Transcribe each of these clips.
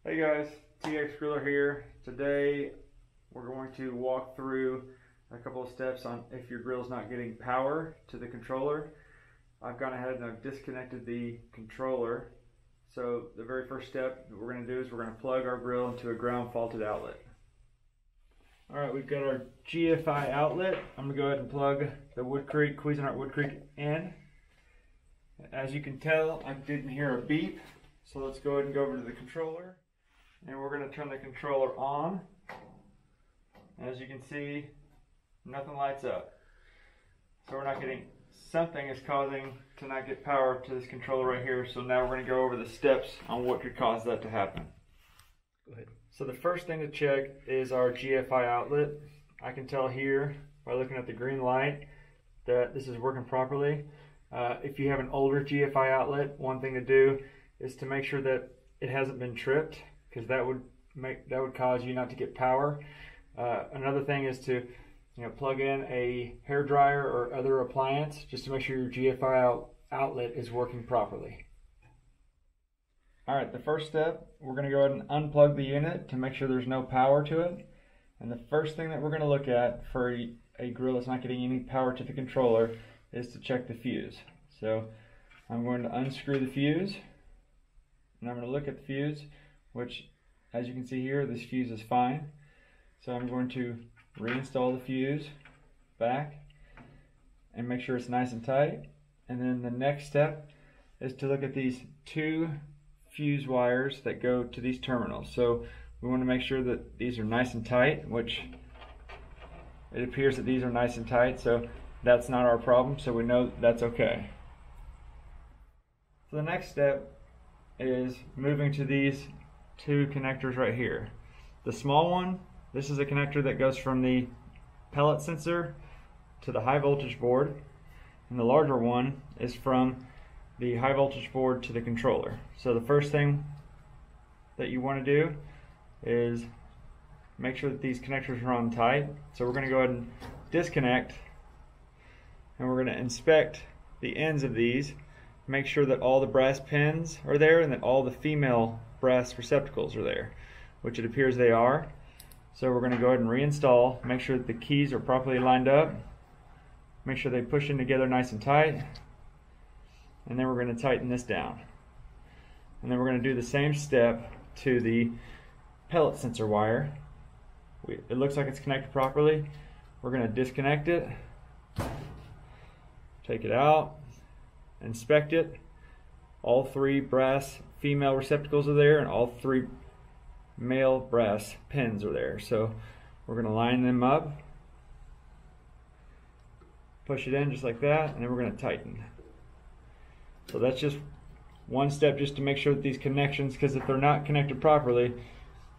Hey guys, TX Griller here. Today we're going to walk through a couple of steps on if your grill's not getting power to the controller. I've gone ahead and I've disconnected the controller. So the very first step that we're going to do is we're going to plug our grill into a ground faulted outlet. Alright, we've got our GFI outlet. I'm going to go ahead and plug the Woodcreek, Cuisinart Woodcreek in. As you can tell, I didn't hear a beep. So let's go ahead and go over to the controller. And we're going to turn the controller on. As you can see, nothing lights up. So we're not getting, something is causing to not get power to this controller right here. So now we're going to go over the steps on what could cause that to happen. Go ahead. So the first thing to check is our GFI outlet. I can tell here by looking at the green light that this is working properly. If you have an older GFI outlet, one thing to do is to make sure that it hasn't been tripped, because that would cause you not to get power. Another thing is to plug in a hair dryer or other appliance just to make sure your GFI outlet is working properly. Alright, the first step, we're going to go ahead and unplug the unit to make sure there's no power to it. And the first thing that we're going to look at for a grill that's not getting any power to the controller is to check the fuse. So I'm going to unscrew the fuse, and I'm going to look at the fuse, which, as you can see here, this fuse is fine. So I'm going to reinstall the fuse back and make sure it's nice and tight. And then the next step is to look at these two fuse wires that go to these terminals. So we want to make sure that these are nice and tight, which it appears that these are nice and tight, so that's not our problem, so we know that's okay. So the next step is moving to these two connectors right here. The small one, this is a connector that goes from the pellet sensor to the high voltage board, and the larger one is from the high voltage board to the controller. So the first thing that you want to do is make sure that these connectors are on tight. So we're going to go ahead and disconnect, and we're going to inspect the ends of these, make sure that all the brass pins are there and that all the female brass receptacles are there, which it appears they are. So we're going to go ahead and reinstall, make sure that the keys are properly lined up, make sure they push in together nice and tight, and then we're going to tighten this down. And then we're going to do the same step to the pellet sensor wire. It looks like it's connected properly. We're going to disconnect it, take it out, inspect it. All three brass female receptacles are there, and all three male brass pins are there. So we're going to line them up, push it in just like that, and then we're going to tighten. So that's just one step just to make sure that these connections, because if they're not connected properly,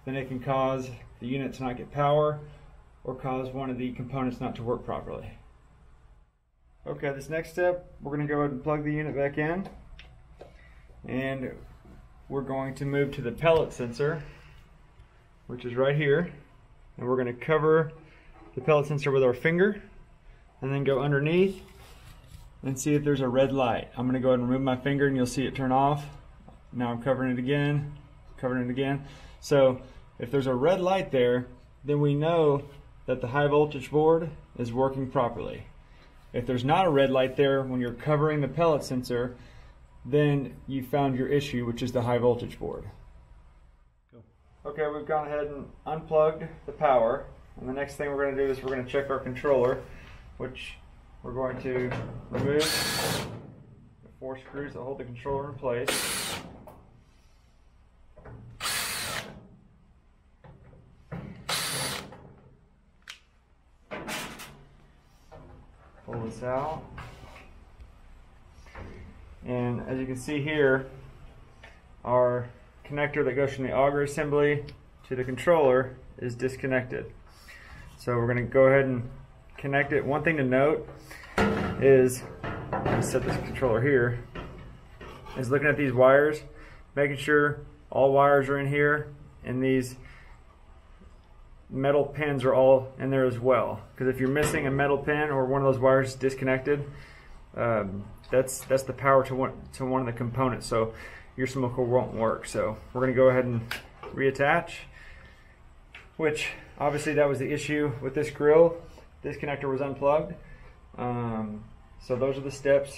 then it can cause the unit to not get power or cause one of the components not to work properly. Okay, this next step, we're going to go ahead and plug the unit back in, and we're going to move to the pellet sensor, which is right here, and we're going to cover the pellet sensor with our finger and then go underneath and see if there's a red light. I'm going to go ahead and remove my finger and you'll see it turn off. Now I'm covering it again, covering it again. So if there's a red light there, then we know that the high voltage board is working properly. If there's not a red light there when you're covering the pellet sensor, then you found your issue, which is the high voltage board. Okay, we've gone ahead and unplugged the power, and the next thing we're going to do is we're going to check our controller, which we're going to remove the 4 screws that hold the controller in place. Pull this out. And as you can see here, our connector that goes from the auger assembly to the controller is disconnected. So we're going to go ahead and connect it. One thing to note is, let's set this controller here, is looking at these wires, making sure all wires are in here and these metal pins are all in there as well. Because if you're missing a metal pin or one of those wires is disconnected, that's the power to one of the components. So your smoker won't work. So we're going to go ahead and reattach, which obviously that was the issue with this grill. This connector was unplugged. So those are the steps,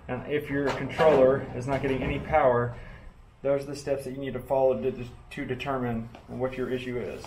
and if your controller is not getting any power, those are the steps that you need to follow to determine what your issue is.